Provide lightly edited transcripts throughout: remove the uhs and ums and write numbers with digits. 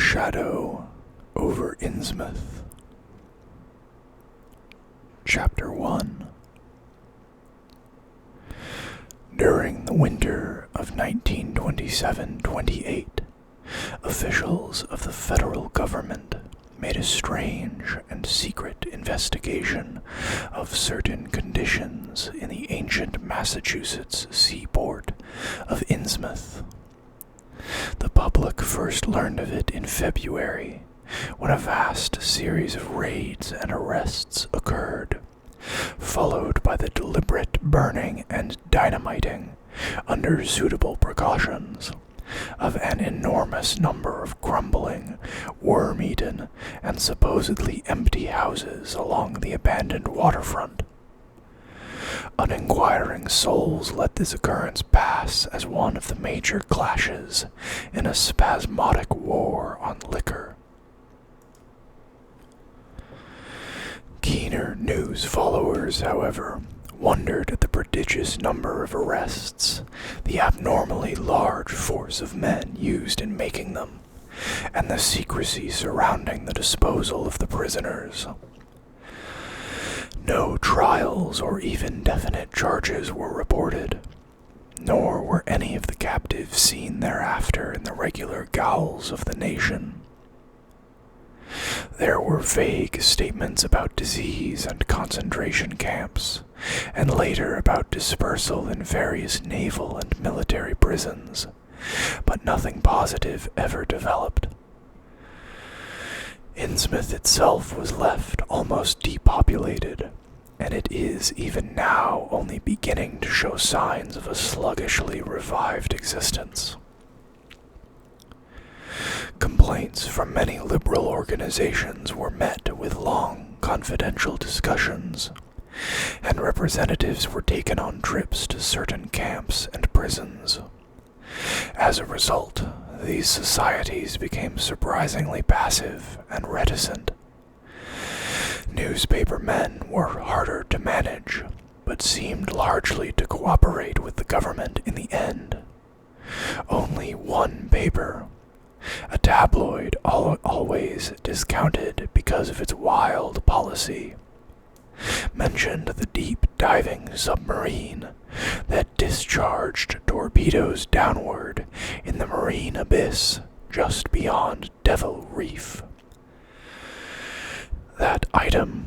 Shadow over Innsmouth. Chapter 1. During the winter of 1927-28, officials of the federal government made a strange and secret investigation of certain conditions in the ancient Massachusetts seaport of Innsmouth. The public first learned of it in February, when a vast series of raids and arrests occurred, followed by the deliberate burning and dynamiting, under suitable precautions, of an enormous number of crumbling, worm-eaten, and supposedly empty houses along the abandoned waterfront. Uninquiring souls let this occurrence pass as one of the major clashes in a spasmodic war on liquor. Keener news followers, however, wondered at the prodigious number of arrests, the abnormally large force of men used in making them, and the secrecy surrounding the disposal of the prisoners. No trials or even definite charges were reported, nor were any of the captives seen thereafter in the regular gaols of the nation. There were vague statements about disease and concentration camps, and later about dispersal in various naval and military prisons, but nothing positive ever developed. Innsmouth itself was left almost depopulated, and it is even now only beginning to show signs of a sluggishly revived existence. Complaints from many liberal organizations were met with long, confidential discussions, and representatives were taken on trips to certain camps and prisons. As a result, these societies became surprisingly passive and reticent. Newspaper men were harder to manage, but seemed largely to cooperate with the government in the end. Only one paper, a tabloid always discounted because of its wild policy, mentioned the deep-diving submarine that discharged torpedoes downward in the marine abyss just beyond Devil Reef. That item,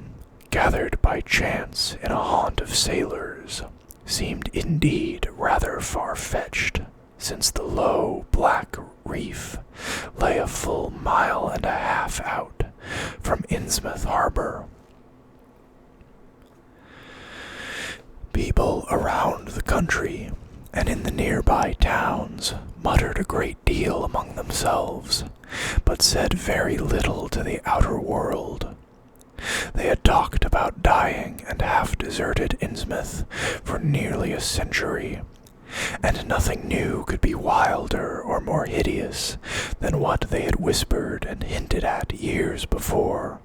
gathered by chance in a haunt of sailors, seemed indeed rather far-fetched, since the low, black reef lay a full mile and a half out from Innsmouth harbor. People around the country and in the nearby towns muttered a great deal among themselves, but said very little to the outer world. They had talked about dying and half-deserted Innsmouth for nearly a century, and nothing new could be wilder or more hideous than what they had whispered and hinted at years before.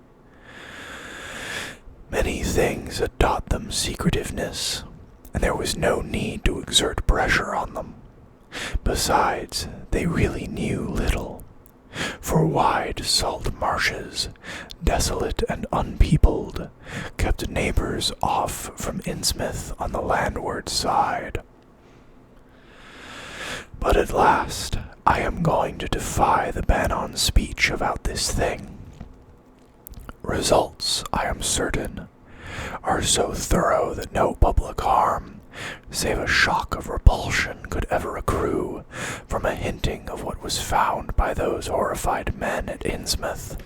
Many things had taught them secretiveness, and there was no need to exert pressure on them. Besides, they really knew little, for wide salt marshes, desolate and unpeopled, kept neighbors off from Innsmouth on the landward side. But at last, I am going to defy the ban on speech about this thing. Results, I am certain, are so thorough that no public harm, save a shock of repulsion, could ever accrue from a hinting of what was found by those horrified men at Innsmouth.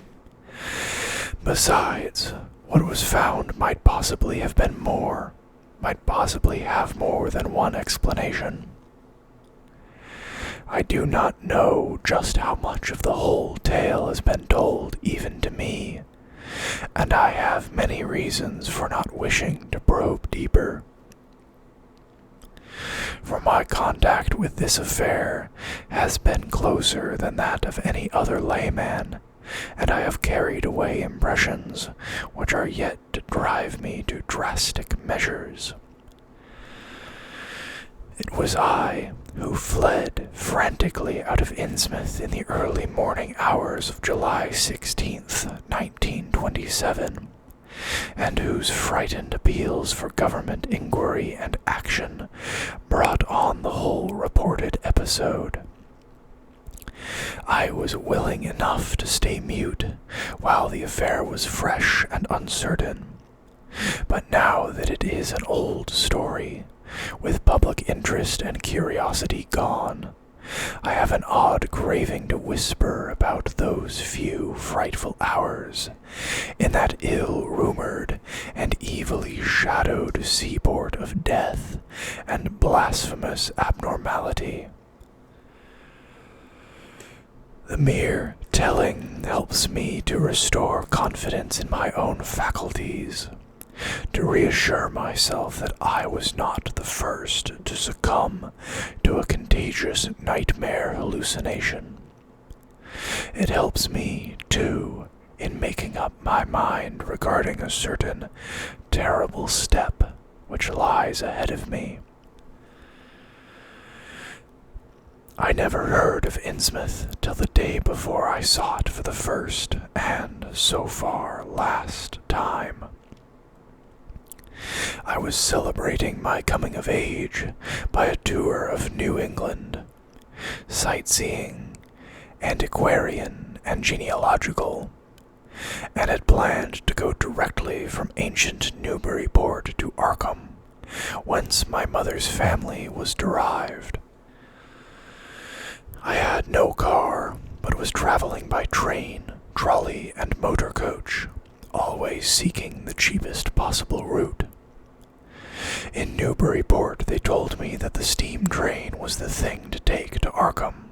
Besides, what was found might possibly have been more, might possibly have more than one explanation. I do not know just how much of the whole tale has been told even to me, and I have many reasons for not wishing to probe deeper. For my contact with this affair has been closer than that of any other layman, and I have carried away impressions which are yet to drive me to drastic measures. It was I who fled frantically out of Innsmouth in the early morning hours of July 16th, 1927, and whose frightened appeals for government inquiry and action brought on the whole reported episode. I was willing enough to stay mute while the affair was fresh and uncertain, but now that it is an old story, with public interest and curiosity gone, I have an odd craving to whisper about those few frightful hours in that ill-rumored and evilly shadowed seaport of death and blasphemous abnormality. The mere telling helps me to restore confidence in my own faculties, to reassure myself that I was not the first to succumb to a contagious nightmare hallucination. It helps me, too, in making up my mind regarding a certain terrible step which lies ahead of me. I never heard of Innsmouth till the day before I saw it for the first and, so far, last time. I was celebrating my coming of age by a tour of New England, sightseeing, antiquarian, and genealogical, and had planned to go directly from ancient Newburyport to Arkham, whence my mother's family was derived. I had no car, but was traveling by train, trolley, and motor coach, always seeking the cheapest possible route. In Newburyport, they told me that the steam train was the thing to take to Arkham,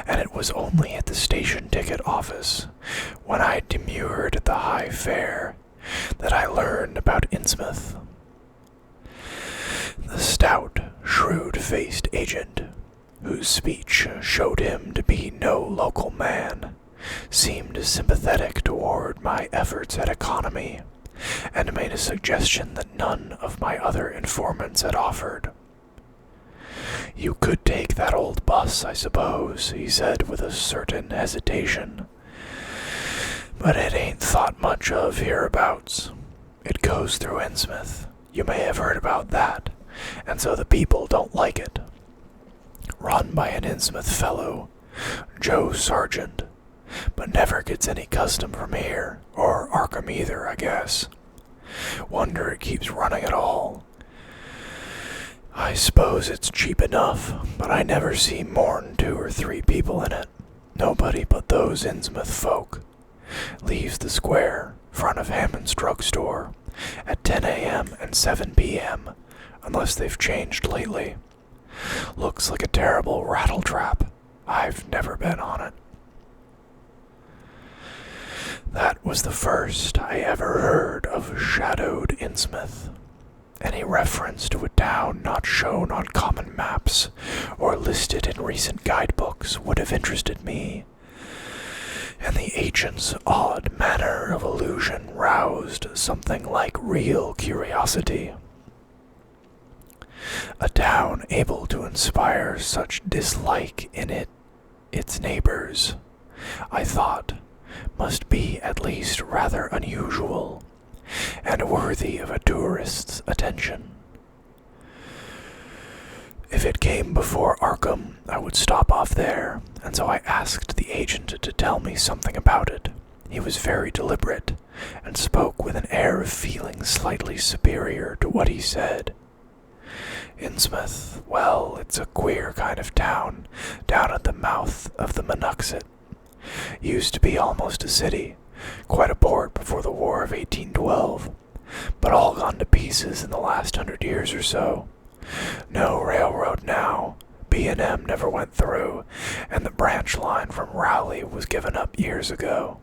and it was only at the station ticket office, when I demurred at the high fare, that I learned about Innsmouth. The stout, shrewd-faced agent, whose speech showed him to be no local man, seemed sympathetic toward my efforts at economy, and made a suggestion that none of my other informants had offered. "You could take that old bus, I suppose," he said with a certain hesitation, "but it ain't thought much of hereabouts. It goes through Innsmouth. You may have heard about that, and so the people don't like it. Run by an Innsmouth fellow, Joe Sargent, but never gets any custom from here, or Arkham either, I guess. Wonder it keeps running at all. I suppose it's cheap enough, but I never see more'n 2 or 3 people in it. Nobody but those Innsmouth folk. Leaves the square, front of Hammond's drugstore, at 10 a.m. and 7 p.m., unless they've changed lately. Looks like a terrible rattletrap. I've never been on it." That was the first I ever heard of shadowed Innsmouth. Any reference to a town not shown on common maps or listed in recent guidebooks would have interested me, and the agent's odd manner of allusion roused something like real curiosity. A town able to inspire such dislike in its neighbors, I thought, must be at least rather unusual, and worthy of a tourist's attention. If it came before Arkham, I would stop off there, and so I asked the agent to tell me something about it. He was very deliberate, and spoke with an air of feeling slightly superior to what he said. "Innsmouth, well, it's a queer kind of town, down at the mouth of the Monuxet. Used to be almost a city, quite a port before the War of 1812, but all gone to pieces in the last 100 years or so. No railroad now, B&M never went through, and the branch line from Raleigh was given up years ago.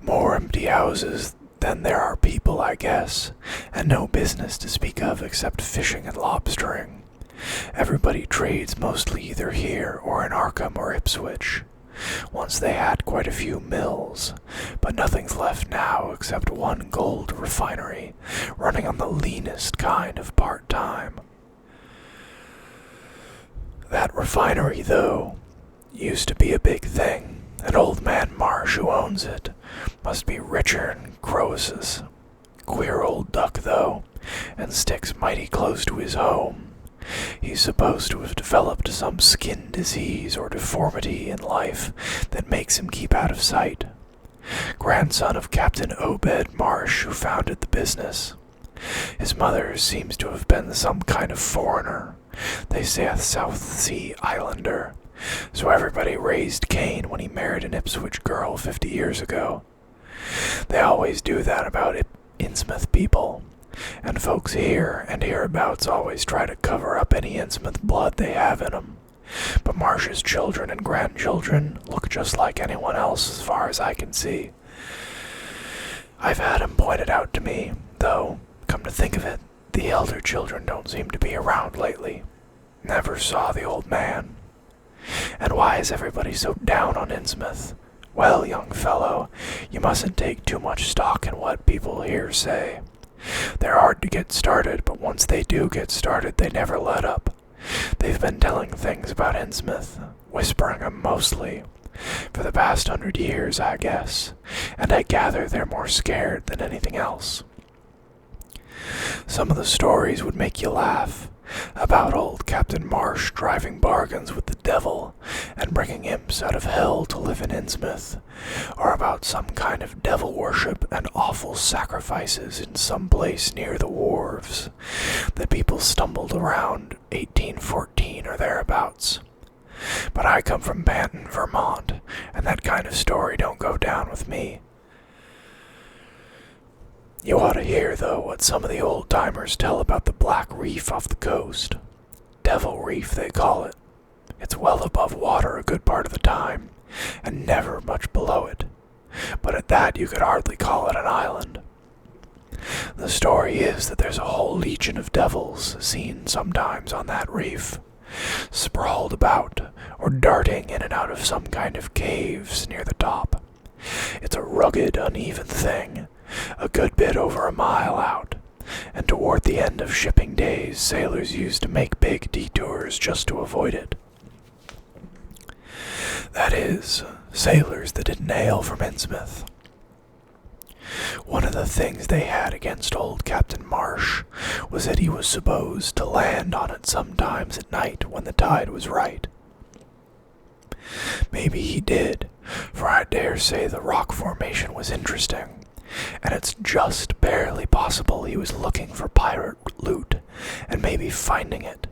More empty houses than there are people, I guess, and no business to speak of except fishing and lobstering. Everybody trades mostly either here or in Arkham or Ipswich. Once they had quite a few mills, but nothing's left now except one gold refinery, running on the leanest kind of part-time. That refinery, though, used to be a big thing. And Old Man Marsh, who owns it, must be richer than Croesus. Queer old duck, though, and sticks mighty close to his home. He's supposed to have developed some skin disease or deformity in life that makes him keep out of sight. Grandson of Captain Obed Marsh, who founded the business. His mother seems to have been some kind of foreigner. They say a South Sea Islander. So everybody raised Cain when he married an Ipswich girl 50 years ago. They always do that about Innsmouth people. And folks here and hereabouts always try to cover up any Innsmouth blood they have in them. But Marsh's children and grandchildren look just like anyone else as far as I can see. I've had him pointed out to me, though, come to think of it, the elder children don't seem to be around lately. Never saw the old man. And why is everybody so down on Innsmouth? Well, young fellow, you mustn't take too much stock in what people here say. They're hard to get started, but once they do get started, they never let up. They've been telling things about Innsmouth, whispering 'em mostly, for the past 100 years, I guess, and I gather they're more scared than anything else. Some of the stories would make you laugh, about old Captain Marsh driving bargains with the devil and bringing imps out of hell to live in Innsmouth, or about some kind of devil worship and awful sacrifices in some place near the wharves that people stumbled around 1814 or thereabouts. But I come from Banton, Vermont, and that kind of story don't go down with me. You ought to hear, though, what some of the old-timers tell about the Black Reef off the coast. Devil Reef, they call it. It's well above water a good part of the time, and never much below it. But at that you could hardly call it an island. The story is that there's a whole legion of devils seen sometimes on that reef, sprawled about, or darting in and out of some kind of caves near the top. It's a rugged, uneven thing, a good bit over a mile out, and toward the end of shipping days, sailors used to make big detours just to avoid it. That is, sailors that didn't hail from Innsmouth. One of the things they had against old Captain Marsh was that he was supposed to land on it sometimes at night when the tide was right. Maybe he did, for I dare say the rock formation was interesting, and it's just barely possible he was looking for pirate loot and maybe finding it.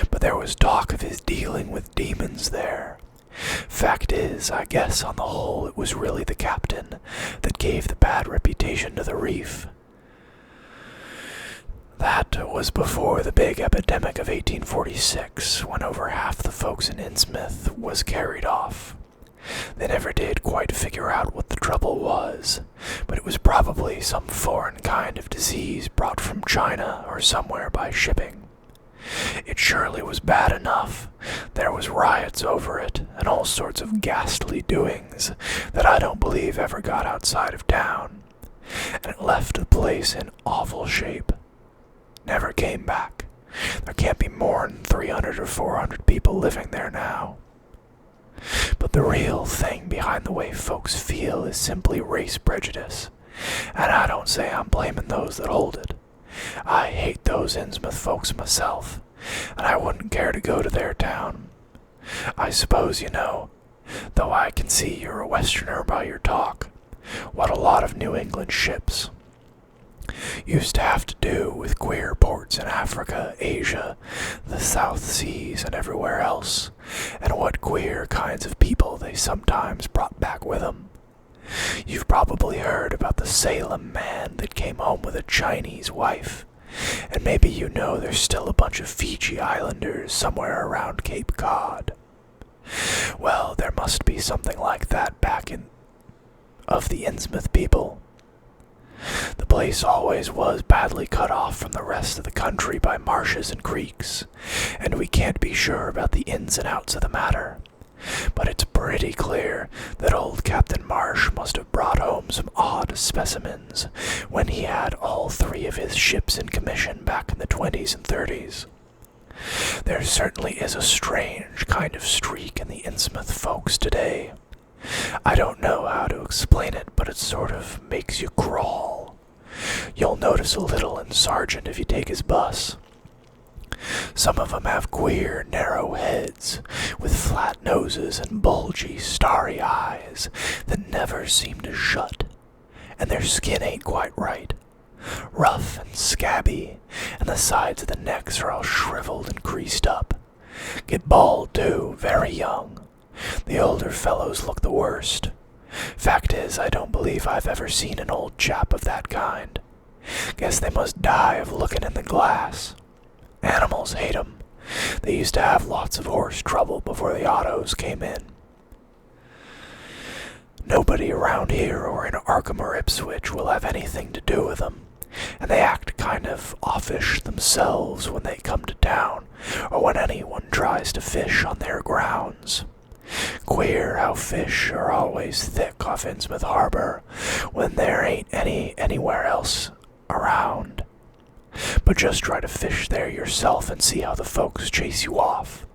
But there was talk of his dealing with demons there. Fact is, I guess on the whole it was really the captain that gave the bad reputation to the reef. That was before the big epidemic of 1846, when over half the folks in Innsmouth was carried off. They never did quite figure out what the trouble was, but it was probably some foreign kind of disease brought from China or somewhere by shipping. It surely was bad enough. There was riots over it, and all sorts of ghastly doings that I don't believe ever got outside of town, and it left the place in awful shape. Never came back. There can't be more than 300 or 400 people living there now. But the real thing behind the way folks feel is simply race prejudice, and I don't say I'm blaming those that hold it. I hate those Innsmouth folks myself, and I wouldn't care to go to their town. I suppose you know, though I can see you're a Westerner by your talk, what a lot of New England ships used to have to do with queer ports in Africa, Asia, the South Seas, and everywhere else, and what queer kinds of people they sometimes brought back with them. You've probably heard about the Salem man that came home with a Chinese wife, and maybe you know there's still a bunch of Fiji Islanders somewhere around Cape Cod. Well, there must be something like that back in of the Innsmouth people. The place always was badly cut off from the rest of the country by marshes and creeks, and we can't be sure about the ins and outs of the matter. But it's pretty clear that old Captain Marsh must have brought home some odd specimens when he had all 3 of his ships in commission back in the 20s and 30s. There certainly is a strange kind of streak in the Innsmouth folks today. I don't know how to explain it, but it sort of makes you crawl. You'll notice a little in Sergeant if you take his bus. Some of 'em have queer, narrow heads, with flat noses and bulgy, starry eyes that never seem to shut, and their skin ain't quite right. Rough and scabby, and the sides of the necks are all shriveled and creased up. Get bald, too, very young. The older fellows look the worst. Fact is, I don't believe I've ever seen an old chap of that kind. Guess they must die of looking in the glass. Animals hate 'em. They used to have lots of horse trouble before the autos came in. Nobody around here or in Arkham or Ipswich will have anything to do with them, and they act kind of offish themselves when they come to town or when anyone tries to fish on their grounds. Queer how fish are always thick off Innsmouth Harbor when there ain't anywhere else around. But just try to fish there yourself and see how the folks chase you off.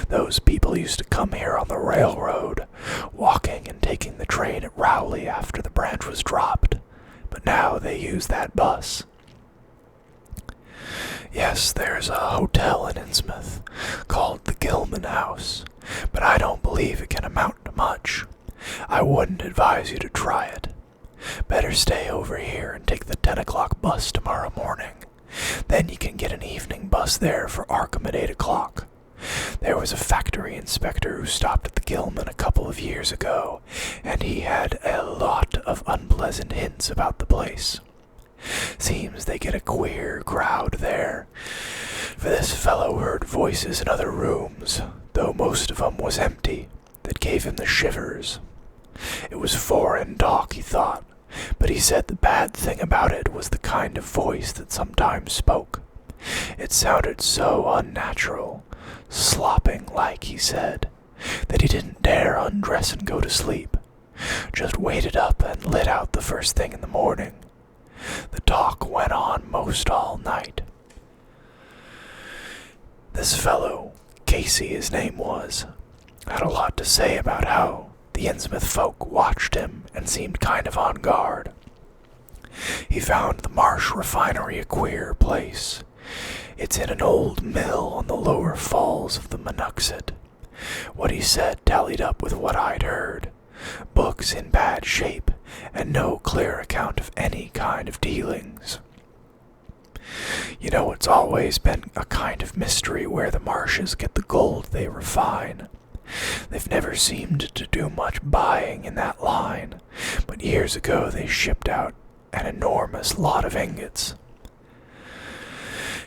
Those people used to come here on the railroad, walking and taking the train at Rowley after the branch was dropped, but now they use that bus. Yes, there's a hotel in Innsmouth called the Gilman House, but I don't believe it can amount to much. I wouldn't advise you to try it. Better stay over here and take the 10 o'clock bus tomorrow morning. Then you can get an evening bus there for Arkham at 8 o'clock. There was a factory inspector who stopped at the Gilman a couple of years ago, and he had a lot of unpleasant hints about the place. Seems they get a queer crowd there, for this fellow heard voices in other rooms, though most of 'em was empty, that gave him the shivers. It was foreign talk, he thought, but he said the bad thing about it was the kind of voice that sometimes spoke. It sounded so unnatural, slopping like, he said, that he didn't dare undress and go to sleep. Just waited up and lit out the first thing in the morning. The talk went on most all night. This fellow, Casey his name was, had a lot to say about how the Innsmouth folk watched him and seemed kind of on guard. He found the Marsh refinery a queer place. It's in an old mill on the lower falls of the Monuxet. What he said tallied up with what I'd heard. Books in bad shape, and no clear account of any kind of dealings. You know, it's always been a kind of mystery where the Marshes get the gold they refine. They've never seemed to do much buying in that line, but years ago they shipped out an enormous lot of ingots.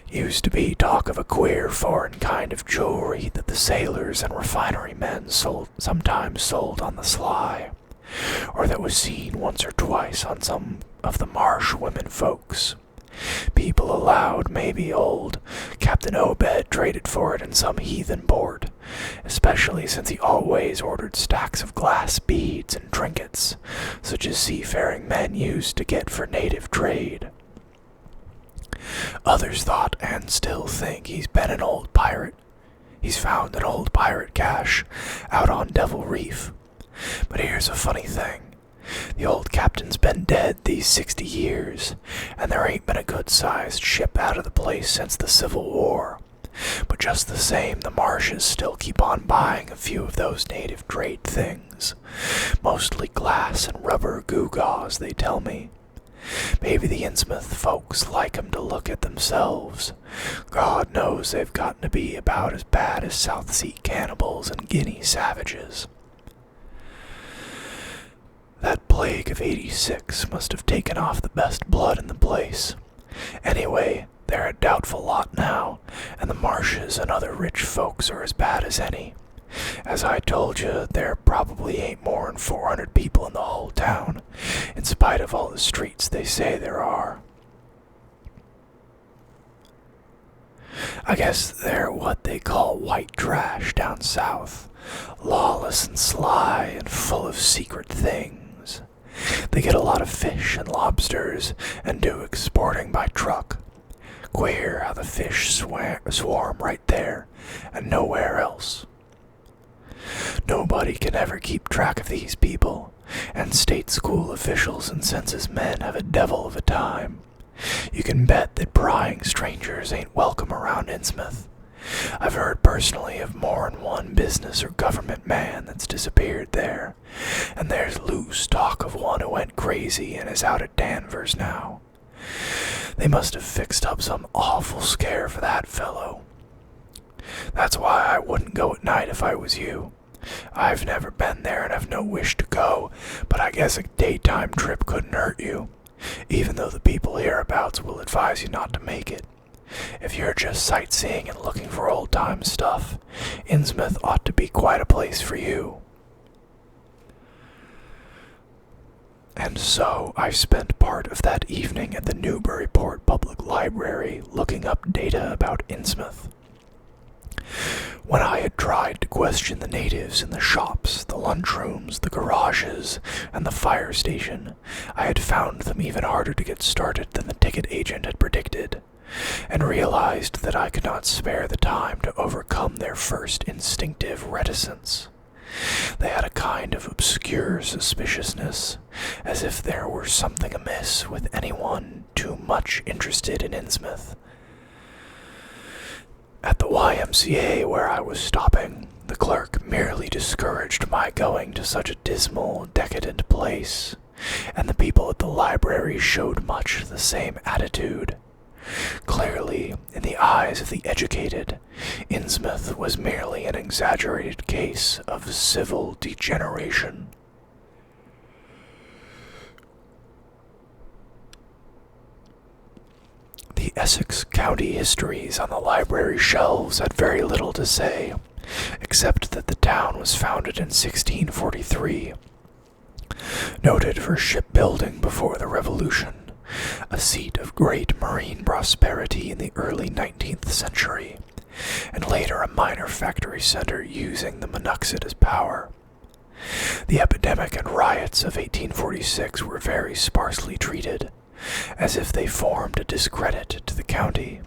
Used to be talk of a queer foreign kind of jewelry that the sailors and refinery men sometimes sold on the sly, or that was seen once or twice on some of the Marsh women folks. People allowed maybe old Captain Obed traded for it in some heathen port, especially since he always ordered stacks of glass beads and trinkets, such as seafaring men used to get for native trade. Others thought, and still think, he's been an old pirate. He's found an old pirate cache out on Devil Reef. But here's a funny thing. The old captain's been dead these 60 years, and there ain't been a good-sized ship out of the place since the Civil War. But just the same, the Marshes still keep on buying a few of those native trade things. Mostly glass and rubber gewgaws, they tell me. Maybe the Innsmouth folks like 'em to look at themselves. God knows they've gotten to be about as bad as South Sea cannibals and Guinea savages. That plague of '86 must have taken off the best blood in the place. Anyway, they're a doubtful lot now, and the Marshes and other rich folks are as bad as any. As I told you, there probably ain't more'n 400 people in the whole town, in spite of all the streets they say there are. I guess they're what they call white trash down south, lawless and sly and full of secret things. They get a lot of fish and lobsters and do exporting by truck. Queer how the fish swarm right there and nowhere else. Nobody can ever keep track of these people, and state school officials and census men have a devil of a time. You can bet that prying strangers ain't welcome around Innsmouth. I've heard personally of more than one business or government man that's disappeared there, and there's loose talk of one who went crazy and is out at Danvers now. They must have fixed up some awful scare for that fellow. That's why I wouldn't go at night if I was you. I've never been there and have no wish to go, but I guess a daytime trip couldn't hurt you, even though the people hereabouts will advise you not to make it. If you're just sightseeing and looking for old-time stuff, Innsmouth ought to be quite a place for you. And so I spent part of that evening at the Newburyport Public Library looking up data about Innsmouth. When I had tried to question the natives in the shops, the lunchrooms, the garages, and the fire station, I had found them even harder to get started than the ticket agent had predicted, and realized that I could not spare the time to overcome their first instinctive reticence. They had a kind of obscure suspiciousness, as if there were something amiss with anyone too much interested in Innsmouth. At the YMCA where I was stopping, the clerk merely discouraged my going to such a dismal, decadent place, and the people at the library showed much the same attitude. Clearly, in the eyes of the educated, Innsmouth was merely an exaggerated case of civil degeneration. The Essex County histories on the library shelves had very little to say, except that the town was founded in 1643, noted for shipbuilding before the Revolution, a seat of great marine prosperity in the early 19th century, and later a minor factory center using the Monoxid as power. The epidemic and riots of 1846 were very sparsely treated, as if they formed a discredit to the county.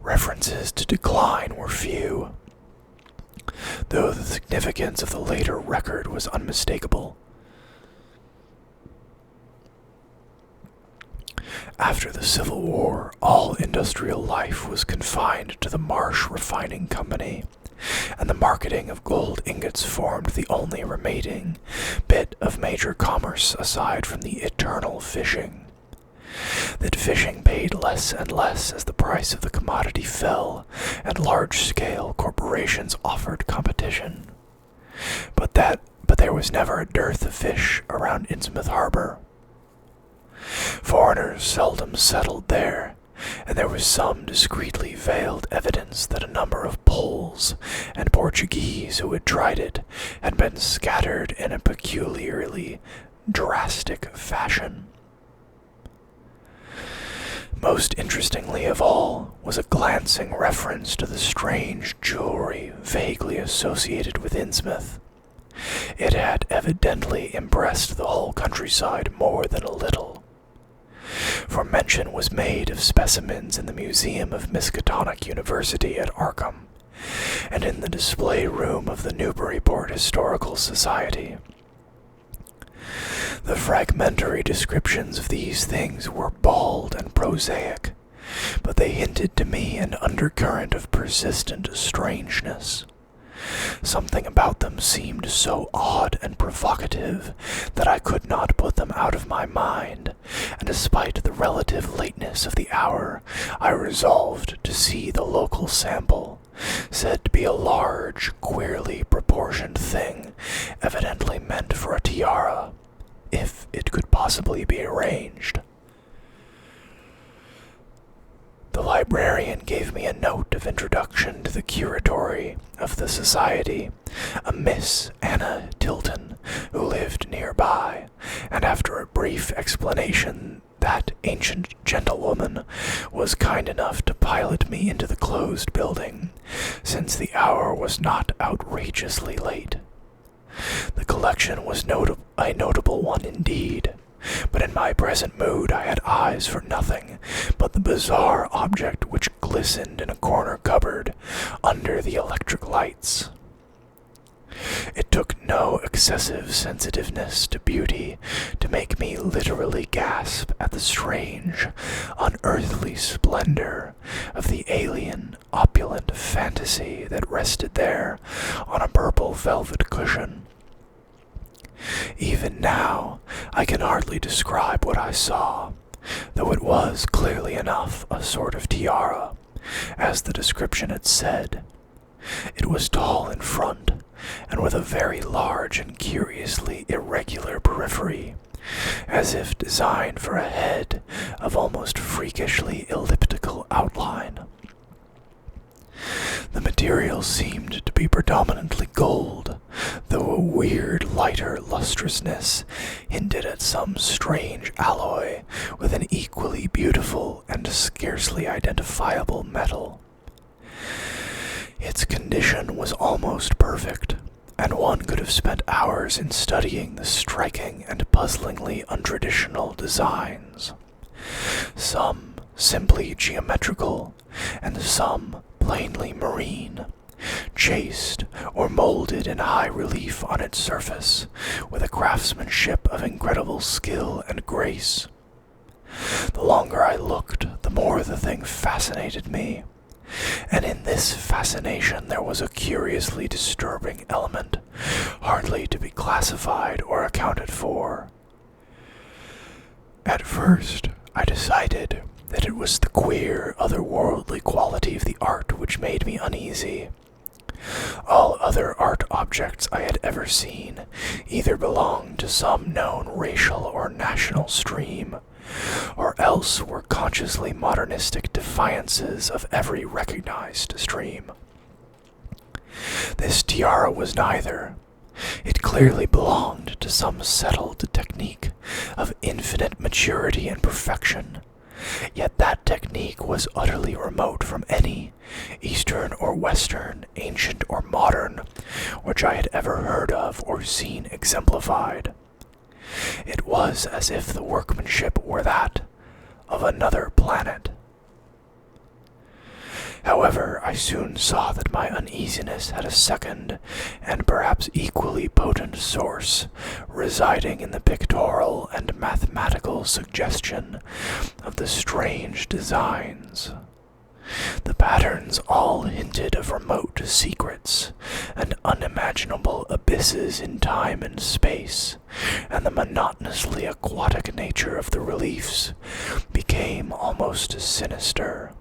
References to decline were few, though the significance of the later record was unmistakable. After the Civil War, all industrial life was confined to the Marsh Refining Company, and the marketing of gold ingots formed the only remaining bit of major commerce aside from the eternal fishing. That fishing paid less and less as the price of the commodity fell, and large-scale corporations offered competition. But there was never a dearth of fish around Innsmouth Harbor. Foreigners seldom settled there, and there was some discreetly veiled evidence that a number of Poles and Portuguese who had tried it had been scattered in a peculiarly drastic fashion. Most interestingly of all was a glancing reference to the strange jewelry vaguely associated with Innsmouth. It had evidently impressed the whole countryside more than a little, for mention was made of specimens in the Museum of Miskatonic University at Arkham, and in the display room of the Newburyport Historical Society. The fragmentary descriptions of these things were bald and prosaic, but they hinted to me an undercurrent of persistent strangeness. Something about them seemed so odd and provocative that I could not put them out of my mind, and despite the relative lateness of the hour, I resolved to see the local sample, said to be a large, queerly proportioned thing, evidently meant for a tiara, if it could possibly be arranged. The librarian gave me a note of introduction to the curatory of the society, a Miss Anna Tilton, who lived nearby, and after a brief explanation, that ancient gentlewoman was kind enough to pilot me into the closed building, since the hour was not outrageously late. The collection was a notable one indeed. but in my present mood I had eyes for nothing but the bizarre object which glistened in a corner cupboard under the electric lights. It took no excessive sensitiveness to beauty to make me literally gasp at the strange, unearthly splendor of the alien, opulent fantasy that rested there on a purple velvet cushion. Even now, I can hardly describe what I saw, though it was clearly enough a sort of tiara, as the description had said. It was tall in front, and with a very large and curiously irregular periphery, as if designed for a head of almost freakishly elliptical outline. The material seemed to be predominantly gold, though a weird lighter lustrousness hinted at some strange alloy with an equally beautiful and scarcely identifiable metal. Its condition was almost perfect, and one could have spent hours in studying the striking and puzzlingly untraditional designs. Some simply geometrical, and some plainly marine, chased or molded in high relief on its surface, with a craftsmanship of incredible skill and grace. The longer I looked, the more the thing fascinated me, and in this fascination there was a curiously disturbing element, hardly to be classified or accounted for. At first, I decided that it was the queer, otherworldly quality of the art which made me uneasy. All other art objects I had ever seen either belonged to some known racial or national stream, or else were consciously modernistic defiances of every recognized stream. This tiara was neither. It clearly belonged to some settled technique of infinite maturity and perfection, yet that technique was utterly remote from any, Eastern or Western, ancient or modern, which I had ever heard of or seen exemplified. It was as if the workmanship were that of another planet. However, I soon saw that my uneasiness had a second, and perhaps equally potent source, residing in the pictorial and mathematical suggestion of the strange designs. The patterns all hinted of remote secrets and unimaginable abysses in time and space, and the monotonously aquatic nature of the reliefs became almost sinister.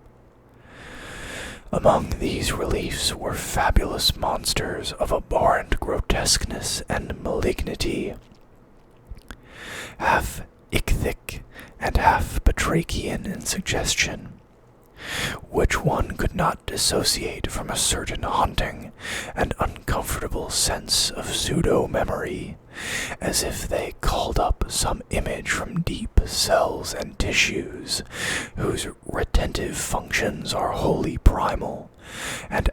Among these reliefs were fabulous monsters of abhorrent grotesqueness and malignity, half ichthic and half batrachian in suggestion, which one could not dissociate from a certain haunting and uncomfortable sense of pseudo-memory, as if they called up some image from deep cells and tissues, whose retentive functions are wholly primal and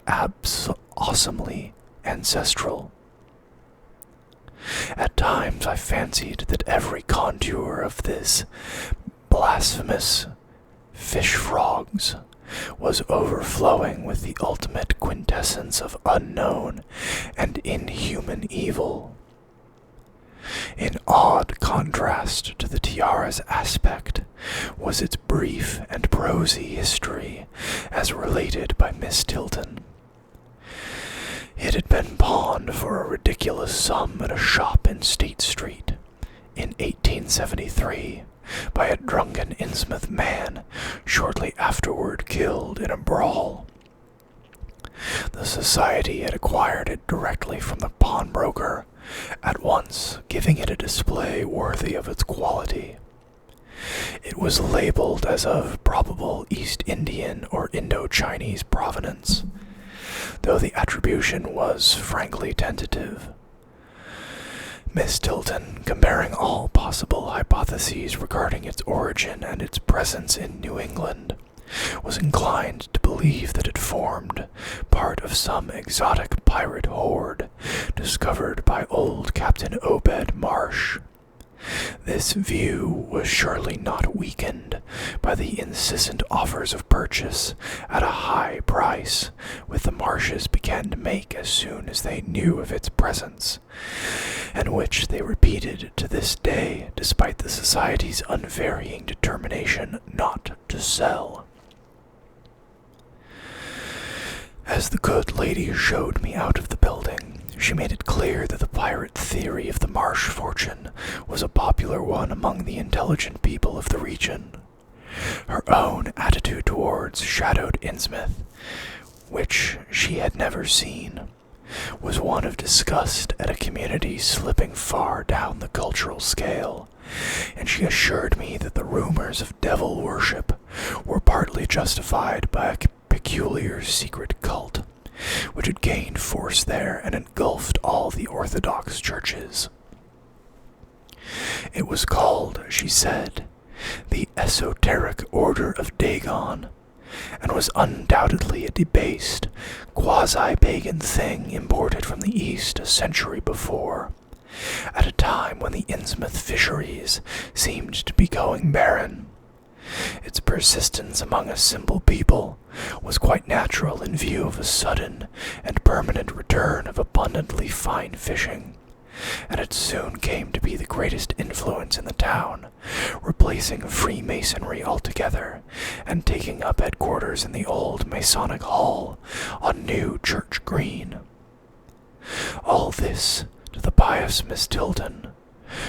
awesomely ancestral. At times I fancied that every contour of this blasphemous fish-frogs was overflowing with the ultimate quintessence of unknown and inhuman evil. In odd contrast to the tiara's aspect was its brief and prosy history, as related by Miss Tilton. It had been pawned for a ridiculous sum at a shop in State Street in 1873 by a drunken Innsmouth man, shortly afterward killed in a brawl. The society had acquired it directly from the pawnbroker, at once giving it a display worthy of its quality. It was labeled as of probable East Indian or Indo-Chinese provenance, though the attribution was frankly tentative. Miss Tilton, comparing all possible hypotheses regarding its origin and its presence in New England, was inclined to believe that it formed part of some exotic pirate horde discovered by old Captain Obed Marsh, This view was surely not weakened by the insistent offers of purchase at a high price which the Marshes began to make as soon as they knew of its presence, and which they repeated to this day despite the Society's unvarying determination not to sell. As the good lady showed me out of the building, she made it clear that the pirate theory of the Marsh fortune was a popular one among the intelligent people of the region. Her own attitude towards shadowed Innsmouth, which she had never seen, was one of disgust at a community slipping far down the cultural scale, and she assured me that the rumors of devil worship were partly justified by a peculiar secret cult, which had gained force there and engulfed all the Orthodox churches. It was called, she said, the Esoteric Order of Dagon, and was undoubtedly a debased, quasi-pagan thing imported from the East a century before, at a time when the Innsmouth fisheries seemed to be going barren. Its persistence among a simple people was quite natural in view of a sudden and permanent return of abundantly fine fishing, and it soon came to be the greatest influence in the town, replacing Freemasonry altogether, and taking up headquarters in the old Masonic Hall on New Church Green. All this, to the pious Miss Tilden,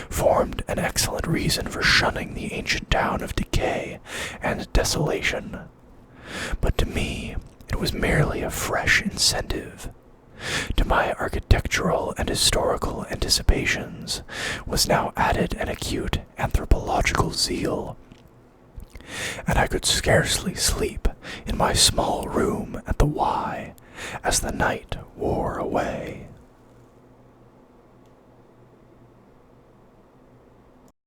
formed an excellent reason for shunning the ancient town of decay and desolation, but to me it was merely a fresh incentive. To my architectural and historical anticipations was now added an acute anthropological zeal, and I could scarcely sleep in my small room at the Y as the night wore away.